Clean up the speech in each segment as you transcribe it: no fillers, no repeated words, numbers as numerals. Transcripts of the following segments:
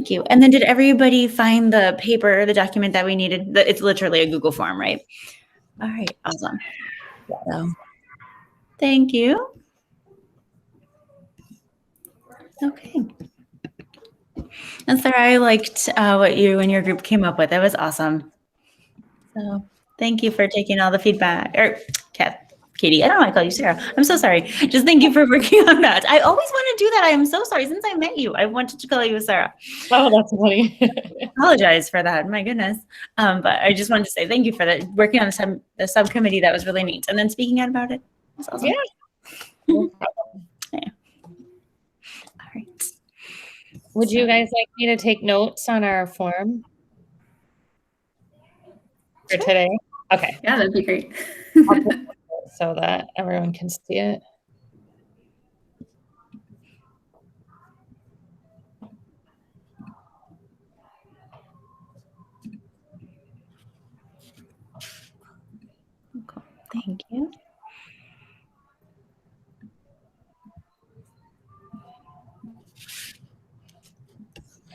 Thank you. And then did everybody find the paper, the document that we needed? It's literally a Google form, right? All right, awesome. So, thank you. Okay. And Sarah, I liked what you and your group came up with. It was awesome. So thank you for taking all the feedback. Or Katie, I don't want to call you Sarah. I'm so sorry. Just thank you for working on that. I always want to do that. I am so sorry. Since I met you, I wanted to call you Sarah. Oh, that's funny. Apologize for that. My goodness. But I just wanted to say thank you for that. Working on the subcommittee, that was really neat. And then speaking out about it. That's awesome. Yeah. No Yeah. All right. Would you guys like me to take notes on our form for today? Okay. Yeah, that'd be great. So that everyone can see it. Cool. Thank you.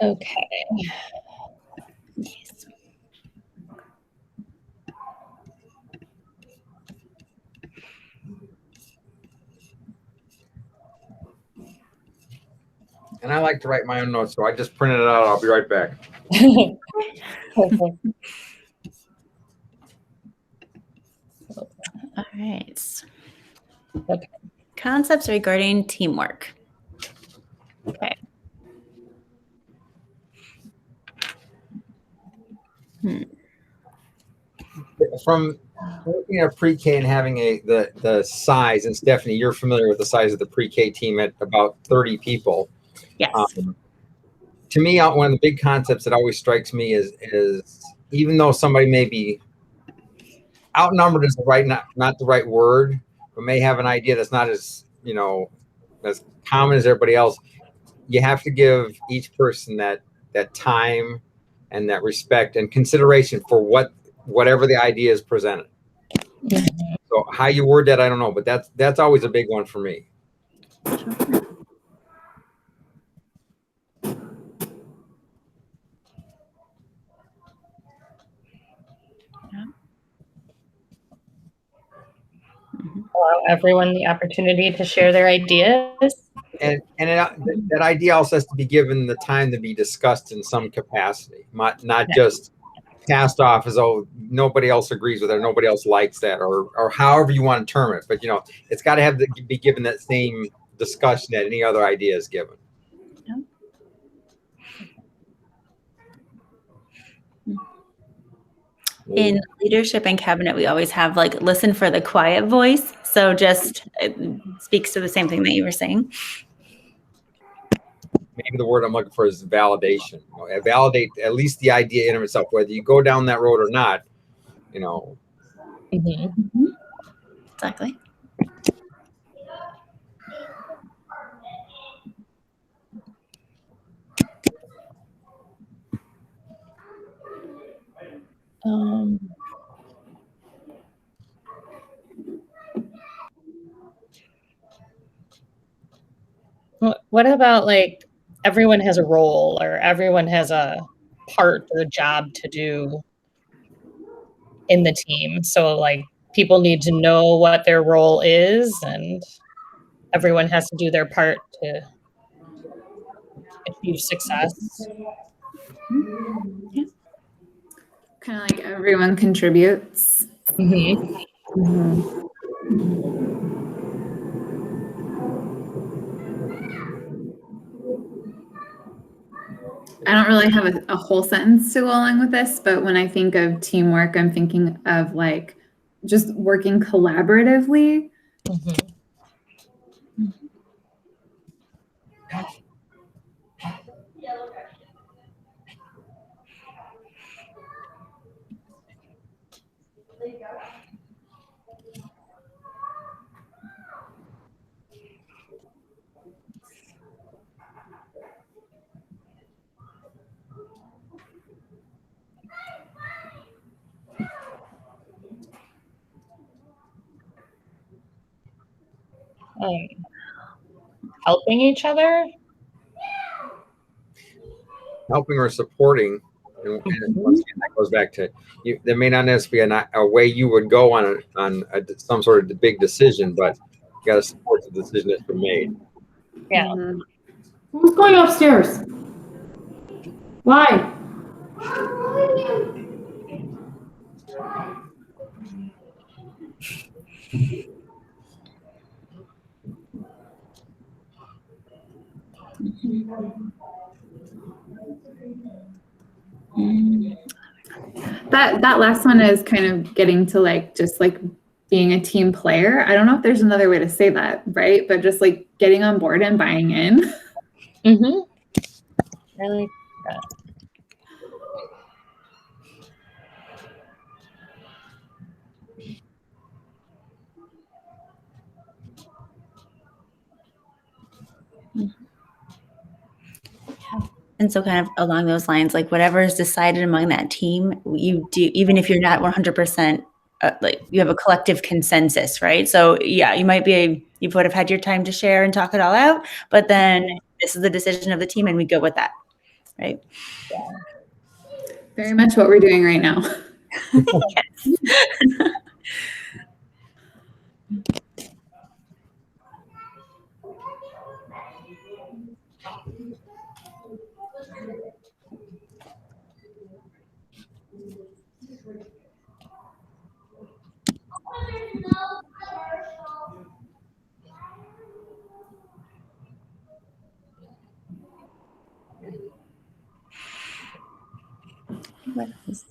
Okay. Yes. And I like to write my own notes, so I just printed it out. I'll be right back. Perfect. All right. Okay. Concepts regarding teamwork. Okay. From looking at pre-K and having the size, and Stephanie, you're familiar with the size of the pre-K team at about 30 people. Yes. To me, one of the big concepts that always strikes me is even though somebody may be outnumbered is not the right word, but may have an idea that's not as as common as everybody else, you have to give each person that time and that respect and consideration for whatever the idea is presented. So how you word that, I don't know, but that's always a big one for me. Allow everyone the opportunity to share their ideas. And that idea also has to be given the time to be discussed in some capacity, not just passed off as though nobody else agrees with it, or nobody else likes that, or however you want to term it. But it's got to be given that same discussion that any other idea is given. In leadership and cabinet, we always have listen for the quiet voice. So just it speaks to the same thing that you were saying. Maybe the word I'm looking for is validation. Validate at least the idea in of itself, whether you go down that road or not. Exactly. What about everyone has a role or everyone has a part or a job to do in the team? So people need to know what their role is and everyone has to do their part to achieve success. Yeah. Kind of like everyone contributes. I don't really have a whole sentence to go along with this, but when I think of teamwork, I'm thinking of just working collaboratively. Helping each other. helping or supporting. And once again, that goes back to you. There may not necessarily be a way you would go on some sort of big decision, but you got to support the decision that's been made. Yeah. Mhm. Who's going upstairs? Why? Mm. That last one is kind of getting to like just like being a team player. I don't know if there's another way to say that, right? But just like getting on board and buying in. Mm-hmm. I like that. And so kind of along those lines, like whatever is decided among that team, you do, even if you're not 100%, like you have a collective consensus, right? So yeah, you would have had your time to share and talk it all out, but then this is the decision of the team and we go with that, right? Very much what we're doing right now. Yes. What else?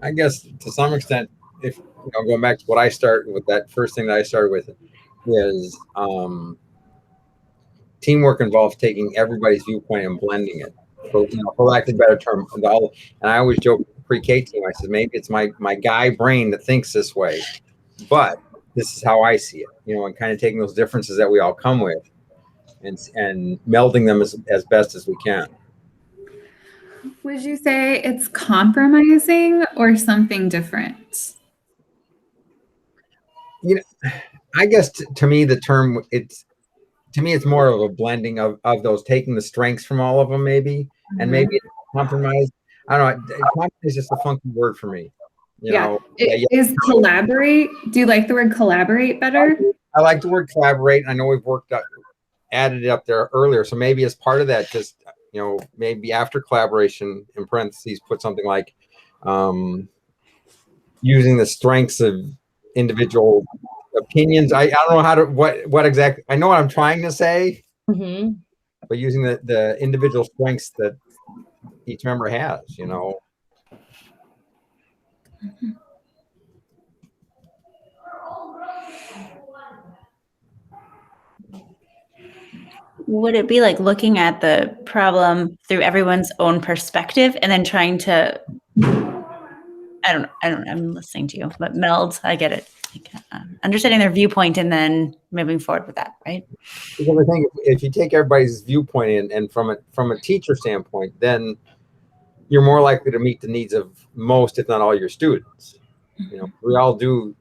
I guess to some extent, if going back to what I start with, that first thing that I started with is teamwork involves taking everybody's viewpoint and blending it. So, for lack of a better term, and I always joke with the pre-K team. I said maybe it's my guy brain that thinks this way, but this is how I see it. And kind of taking those differences that we all come with, and melding them as best as we can. Would you say it's compromising or something different? I guess to me the term it's more of a blending of those, taking the strengths from all of them maybe, and maybe it's compromise. I don't know. Compromise is just a funky word for me. Is collaborate. Do you like the word collaborate better? I like the word collaborate. I know we've added it up there earlier, so maybe as part of that, just maybe after collaboration in parentheses put something like using the strengths of individual opinions. I don't know how to what exactly. I know what I'm trying to say, Mm-hmm. but using the individual strengths that each member has. Would it be like looking at the problem through everyone's own perspective and then trying to, I don't know, I'm listening to you, but meld, I get it. Like, understanding their viewpoint and then moving forward with that, right? Because I think if you take everybody's viewpoint and from a teacher standpoint, then you're more likely to meet the needs of most, if not all, your students. We all do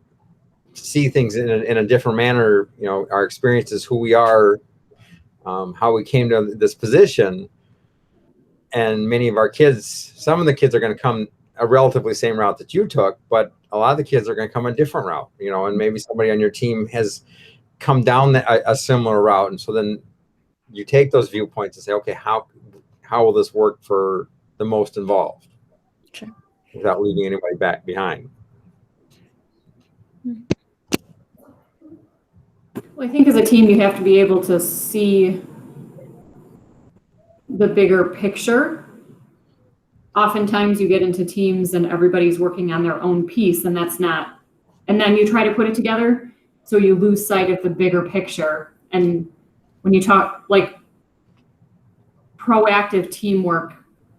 see things in a different manner. Our experiences, who we are, how we came to this position, and many of our kids, some of the kids are going to come a relatively same route that you took, but a lot of the kids are going to come a different route, and maybe somebody on your team has come down a similar route. And so then you take those viewpoints and say, okay, how will this work for the most involved? Sure. Without leaving anybody back behind. Well, I think as a team, you have to be able to see the bigger picture. Oftentimes you get into teams and everybody's working on their own piece, and then you try to put it together, so you lose sight of the bigger picture. And when you talk, like, proactive teamwork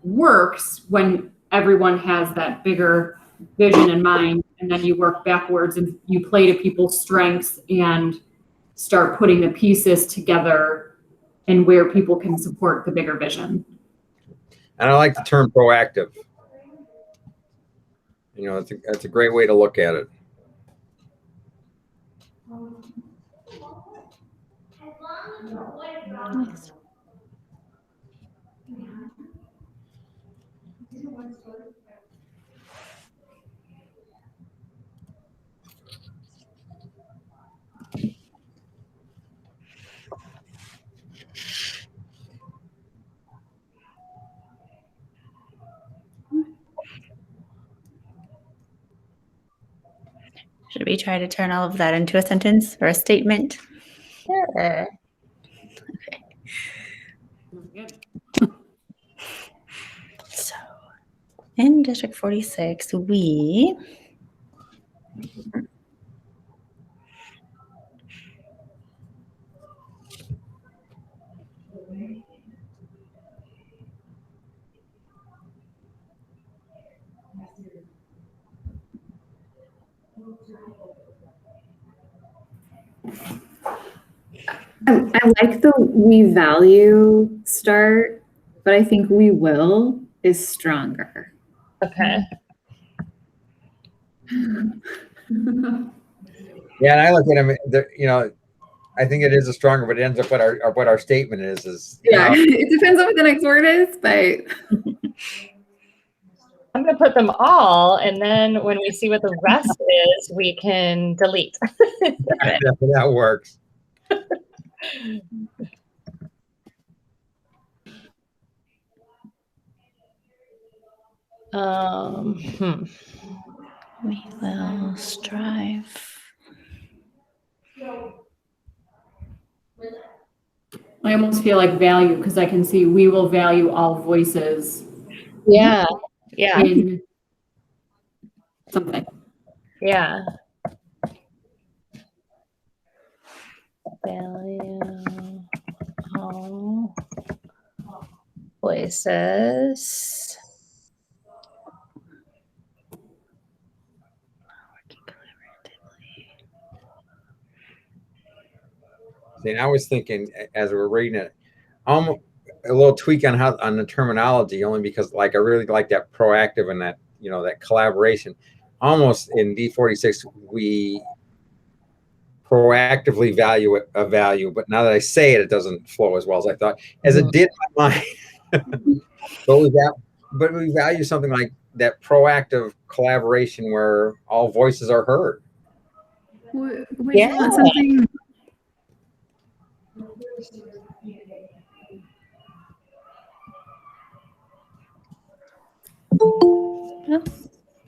works when everyone has that bigger vision in mind, and then you work backwards and you play to people's strengths and start putting the pieces together and where people can support the bigger vision. And I like the term proactive. You know, that's a great way to look at it. Nice. Should we try to turn all of that into a sentence or a statement? Sure. Good. So in District 46, we I like the we value start, but I think we will is stronger. Okay. Yeah, and I look at them. You know, I think it is a stronger, but it ends up what our statement is. Yeah, it depends on what the next word is, but I'm going to put them all, and then when we see what the rest is, we can delete. That works. we will strive. I almost feel like value because I can see we will value all voices Yeah. Yeah. in something. Yeah. Value all voices. And I was thinking as we were reading it, a little tweak on the terminology, only because like I really like that proactive and that, you know, that collaboration. Almost in D46, we proactively value a value, but now that I say it, it doesn't flow as well as I thought, as it did in my mind. but we value something like that proactive collaboration where all voices are heard. would you want something?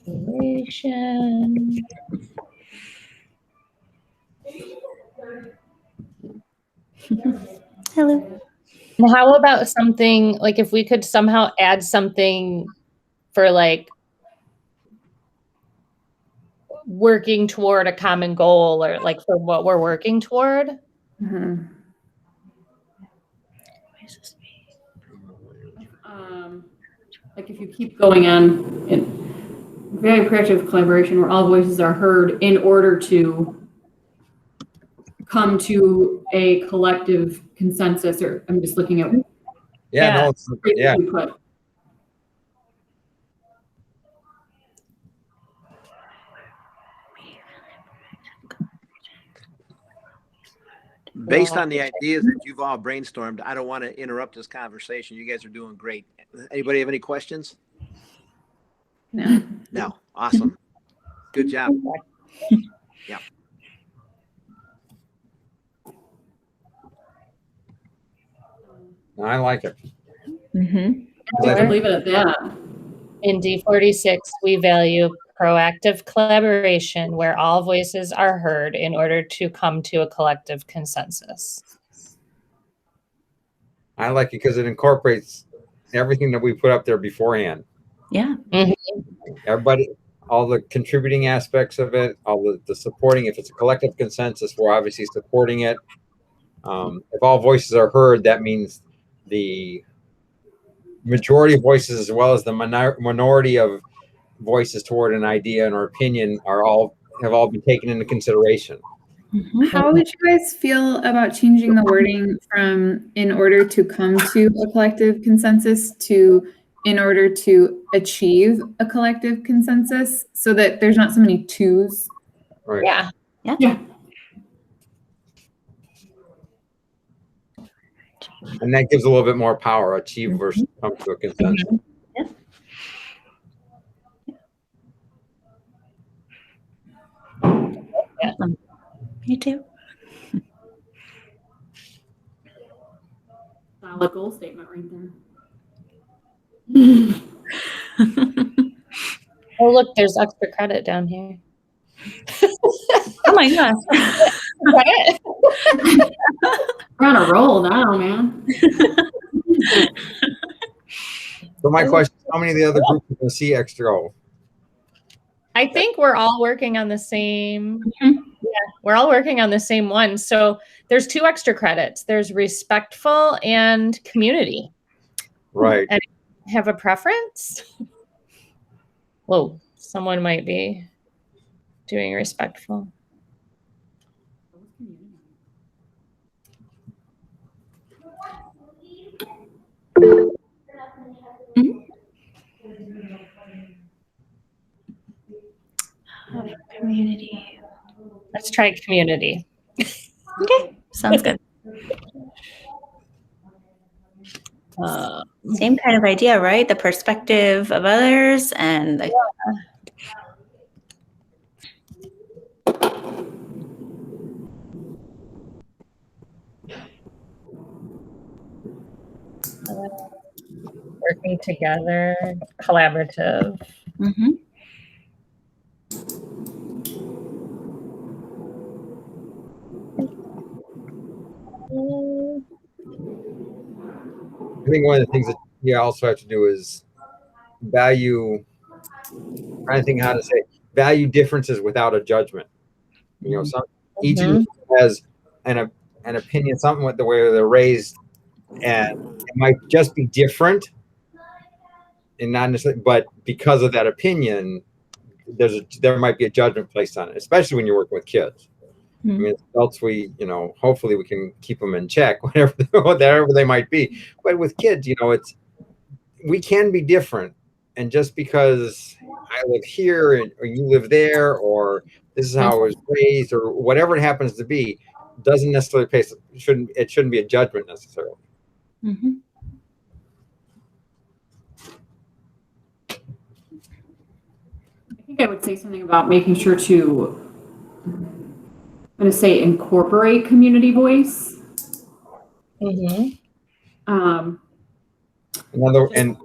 Relation. Hello. And how about something like if we could somehow add something for like working toward a common goal or like for what we're working toward? Mhm. Like if you keep going on in very proactive collaboration where all voices are heard in order to come to a collective consensus, or I'm just looking at No, yeah. input. Based on the ideas that you've all brainstormed, I don't want to interrupt this conversation. You guys are doing great. Anybody have any questions? No. No. Awesome. Good job. Yeah. I like it. Mm-hmm. I can leave it at that. In D46, we value proactive collaboration where all voices are heard in order to come to a collective consensus. I like it because it incorporates everything that we put up there beforehand. Yeah. Everybody, all the contributing aspects of it, all the supporting. If it's a collective consensus, we're obviously supporting it. If all voices are heard, that means the majority of voices as well as the minority of voices toward an idea and or opinion have all been taken into consideration. Mm-hmm. How would you guys feel about changing the wording from in order to come to a collective consensus to in order to achieve a collective consensus so that there's not so many twos. Right. Yeah. Yeah. And that gives a little bit more power, achieve versus come to a consensus. Me too. Solid goal statement right there. Oh, look, there's extra credit down here. Oh my gosh. Credit? We're on a roll now, man. So my question is, how many of the other groups are going to see extra goal? I think we're all working on the same. Mhm. Yeah, we're all working on the same one. So there's 2 extra credits. There's respectful and community. Right. Have a preference? Whoa, someone might be doing respectful. Community. Let's try community. Okay, sounds good. Same kind of idea, right? The perspective of others and the Working together, collaborative. Mhm. I think one of the things that you also have to do is value, I'm trying to think how to say, value differences without a judgment. You know, each of them has an opinion, something with the way they're raised, and it might just be different, and not necessarily, but because of that opinion, there might be a judgment placed on it, especially when you're working with kids. I mean, adults, hopefully we can keep them in check, whatever they might be. But with kids, we can be different. And just because I live here or you live there, or this is how I was raised, or whatever it happens to be, doesn't necessarily it shouldn't be a judgment necessarily. Mm-hmm. I think I would say something about making sure to, I'm going to say, incorporate community voice. Mm-hmm. And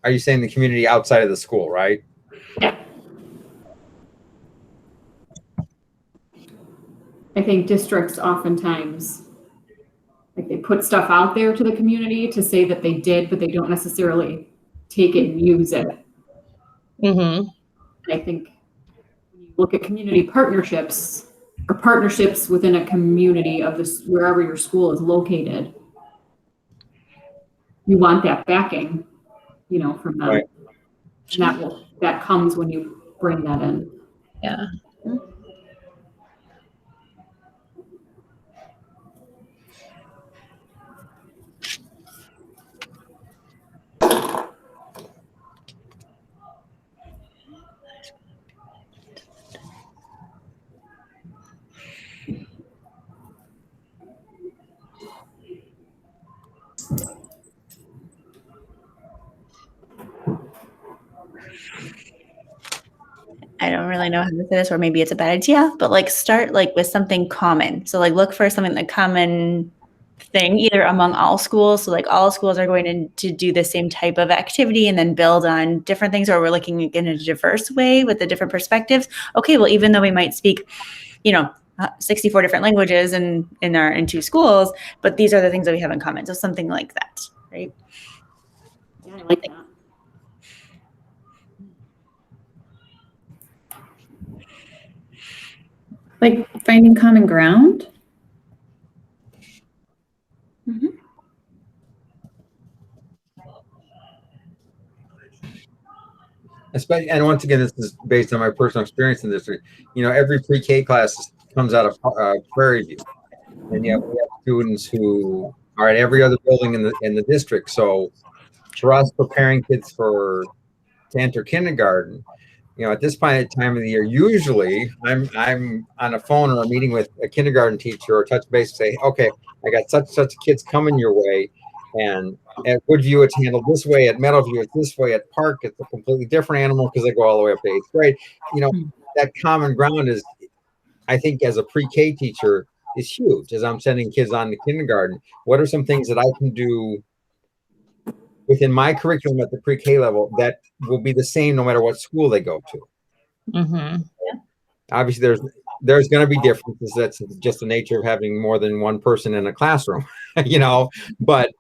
are you saying the community outside of the school, right? Yeah. I think districts oftentimes, like, they put stuff out there to the community to say that they did, but they don't necessarily take it and use it. Mm-hmm. I think when you look at community partnerships or partnerships within a community of this, wherever your school is located, you want that backing, from them. Right. And that comes when you bring that in. Yeah. I don't really know how to say this, or maybe it's a bad idea, but start with something common. So look for something, the common thing, either among all schools. So all schools are going to do the same type of activity, and then build on different things, or we're looking in a diverse way with the different perspectives. Okay, well, even though we might speak, 64 different languages in 2 schools, but these are the things that we have in common. So something like that, right? Yeah, I like that. Like finding common ground. Mm-hmm. Especially, and once again, this is based on my personal experience in this. Every pre-K class comes out of Prairie View, and we have students who are at every other building in the district. So for us preparing kids to enter kindergarten, at this time of the year, usually I'm on a phone or a meeting with a kindergarten teacher or touch base, say, okay, I got such kids coming your way, and at Woodview it's handled this way, at Meadowview it's this way, at Park it's a completely different animal because they go all the way up to 8th grade. That common ground is, I think, as a pre-K teacher, is huge. As I'm sending kids on to kindergarten, what are some things that I can do within my curriculum at the pre-K level that will be the same no matter what school they go to? Mm-hmm. Obviously, there's going to be differences. That's just the nature of having more than one person in a classroom, But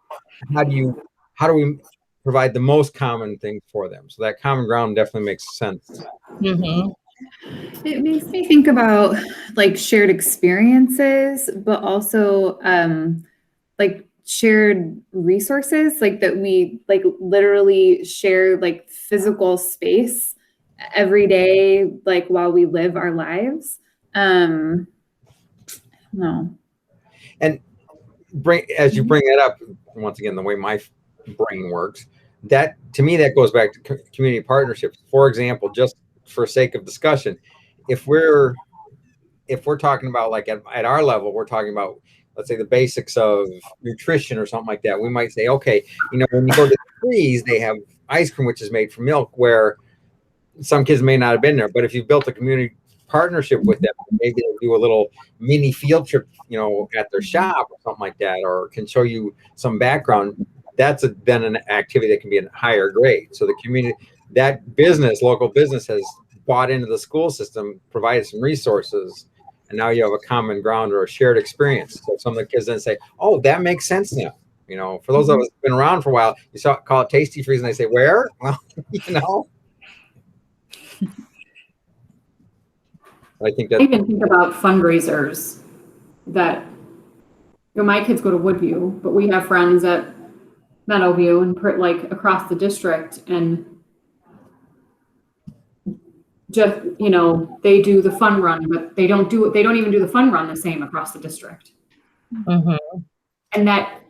how do we provide the most common things for them? So that common ground definitely makes sense. Mm-hmm. It makes me think about like shared experiences, but also like shared resources, like that we like literally share like physical space every day, like while we live our lives. No. And as you bring that up, once again, the way my brain works, that to me, that goes back to community partnerships. For example, just for sake of discussion, if we're talking about like at our level, we're talking about, let's say, the basics of nutrition or something like that. We might say, okay, when you go to the Trees, they have ice cream, which is made from milk, where some kids may not have been there. But if you built a community partnership with them, maybe they'll do a little mini field trip, at their shop or something like that, or can show you some background. That's then an activity that can be a higher grade. So the community, that local business has bought into the school system, provided some resources, and now you have a common ground or a shared experience. So some of the kids then say, oh, that makes sense now. For those of us who've been around for a while, call it Tasty Freeze, and they say, where? Well, I think that I even think about fundraisers that, my kids go to Woodview, but we have friends at Meadowview and like across the district, and just, they do the fun run, but they don't even do the fun run the same across the district. Mm-hmm. And that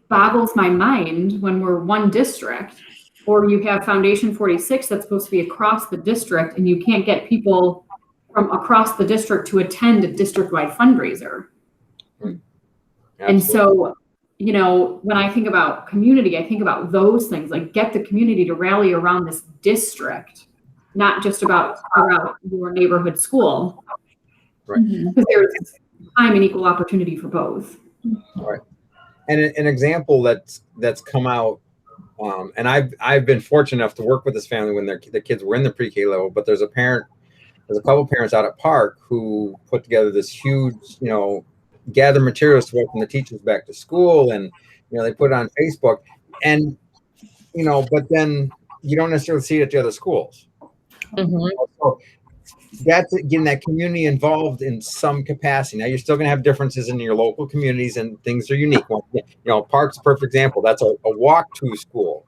boggles my mind when we're one district, or you have Foundation 46 that's supposed to be across the district, and you can't get people from across the district to attend a district-wide fundraiser. Absolutely. And so, when I think about community, I think about those things, like get the community to rally around this district, not just around your neighborhood school. Right. Because there's time and equal opportunity for both. Right. And an example that's come out, and I've been fortunate enough to work with this family when the kids were in the pre-K level, but there's a couple parents out at Park who put together this huge, gather materials to welcome the teachers back to school, and they put it on Facebook, and but then you don't necessarily see it at the other schools. Mm-hmm. So that's getting that community involved in some capacity. Now you're still going to have differences in your local communities, and things are unique. Park's a perfect example. That's a walk to school,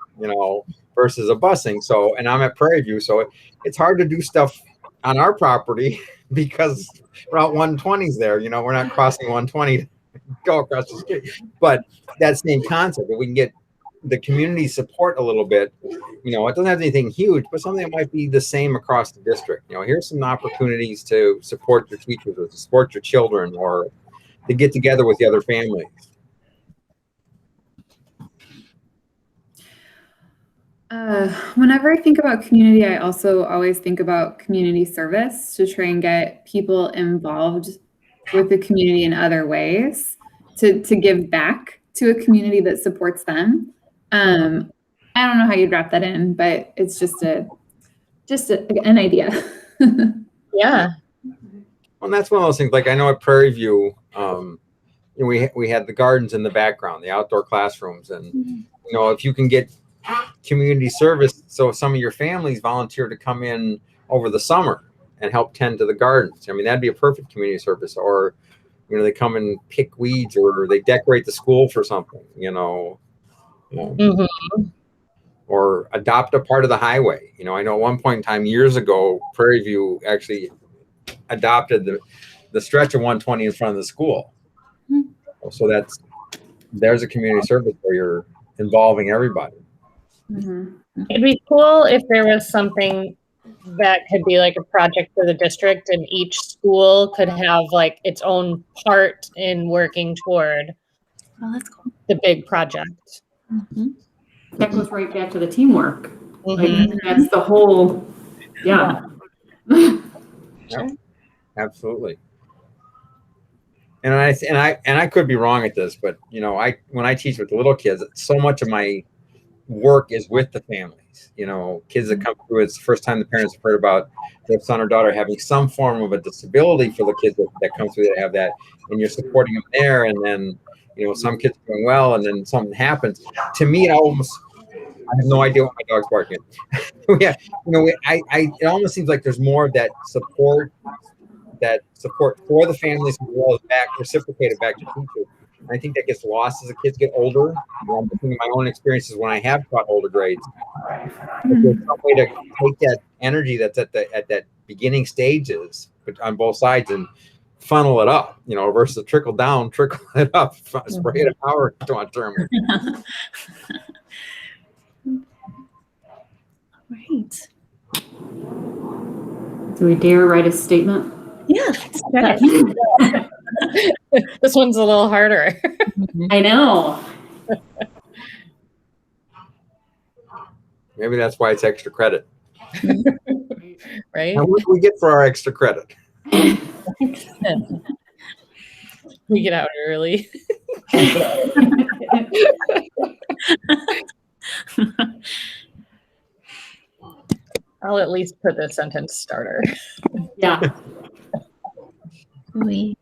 versus a busing. So, and I'm at Prairie View, so it's hard to do stuff on our property because Route 120's there. We're not crossing 120 to go across the street. But that same concept, if we can get the community support a little bit, it doesn't have anything huge, but something that might be the same across the district. Here's some opportunities to support your teachers or to support your children, or to get together with the other families. Whenever I think about community, I also always think about community service to try and get people involved with the community in other ways, to give back to a community that supports them. I don't know how you'd wrap that in, but it's just an idea. Yeah. Well, that's one of those things. Like I know at Prairie View, we had the gardens in the background, the outdoor classrooms, and if you can get community service, so some of your families volunteer to come in over the summer and help tend to the gardens. I mean, that'd be a perfect community service. Or they come and pick weeds, or they decorate the school for something. Mm-hmm. Or adopt a part of the highway. I know at one point in time years ago, Prairie View actually adopted the stretch of 120 in front of the school. So there's a community service where you're involving everybody. Mhm. It'd be cool if there was something that could be like a project for the district and each school could have like its own part in working toward Oh, that's cool. the big project. Mhm. That goes right back to the teamwork. Like Mhm. that's the whole, yeah. Absolutely. And I could be wrong at this, but you know, when I teach with the little kids, so much of my work is with the families. You know, kids that come through, it's the first time the parents have heard about their son or daughter having some form of a disability for the kids that come through that have that, and you're supporting them there. And then, you know, some kids are doing well, and then something happens. To me, I have no idea what my dog's barking. Yeah, you know, it almost seems like there's more of that support for the families as well as reciprocated back to teachers. I think that gets lost as the kids get older. You know, I'm thinking of my own experiences when I have taught older grades. But there's some way to take that energy that's at that beginning stages, but on both sides, and funnel it up, you know, versus trickle down, trickle it up, spray it power to on term. Right. Do we dare write a statement? Yeah. Let's try it. This one's a little harder. I know. Maybe that's why it's extra credit. Right? And what do we get for our extra credit? We get out early. I'll at least put the sentence starter. Yeah. We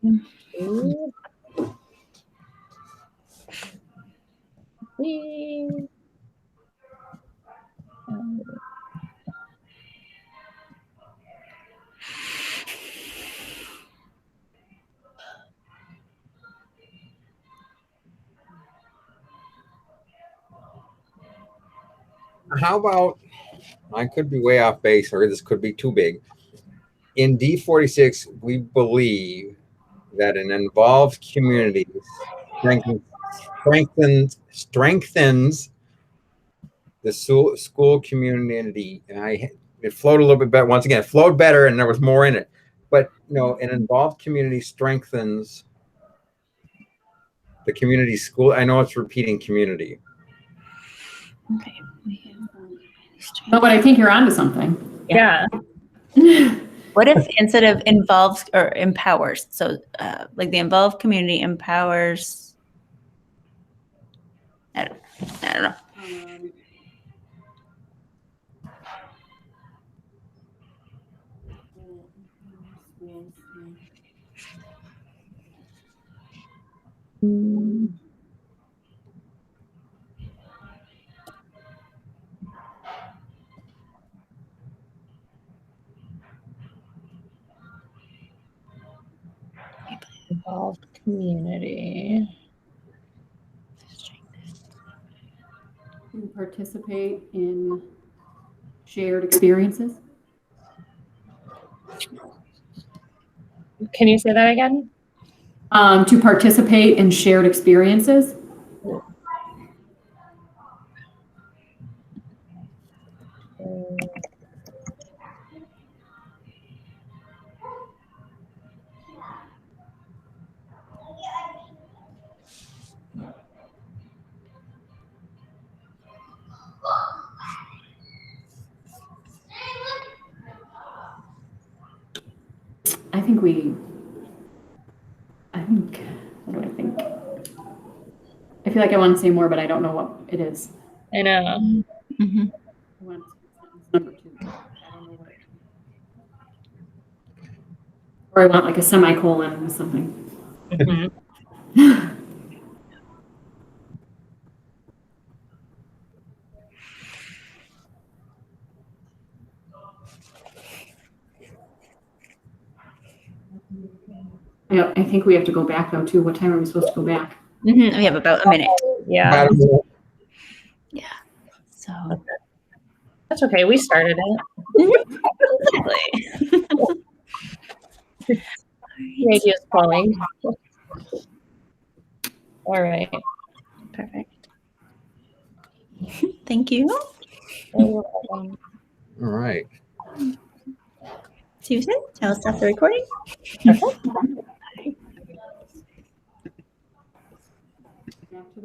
How about, I could be way off base, or this could be too big. In D46, we believe that an involved community strengthens the school community. And it flowed a little bit better. Once again, it flowed better, and there was more in it. But you know, an involved community strengthens the community school. I know it's repeating community. okay. No, but I think you're onto something. Yeah. What if instead of involves or empowers? So, like the involved community empowers. I don't know. Involved community. Participate in shared experiences. Can you say that again? To participate in shared experiences. What do I think? I feel like I want to say more, but I don't know what it is. I know. Mm-hmm. I want number 2. I don't know what it is. Or I want like a semicolon or something. Mhm. Yeah, I think we have to go back though too. What time are we supposed to go back? Mm-hmm. We have about a minute. Yeah, So that's okay. We started it. exactly. The idea is flowing. All right. Perfect. Thank you. All right. Susan, I'll stop the recording. Back to the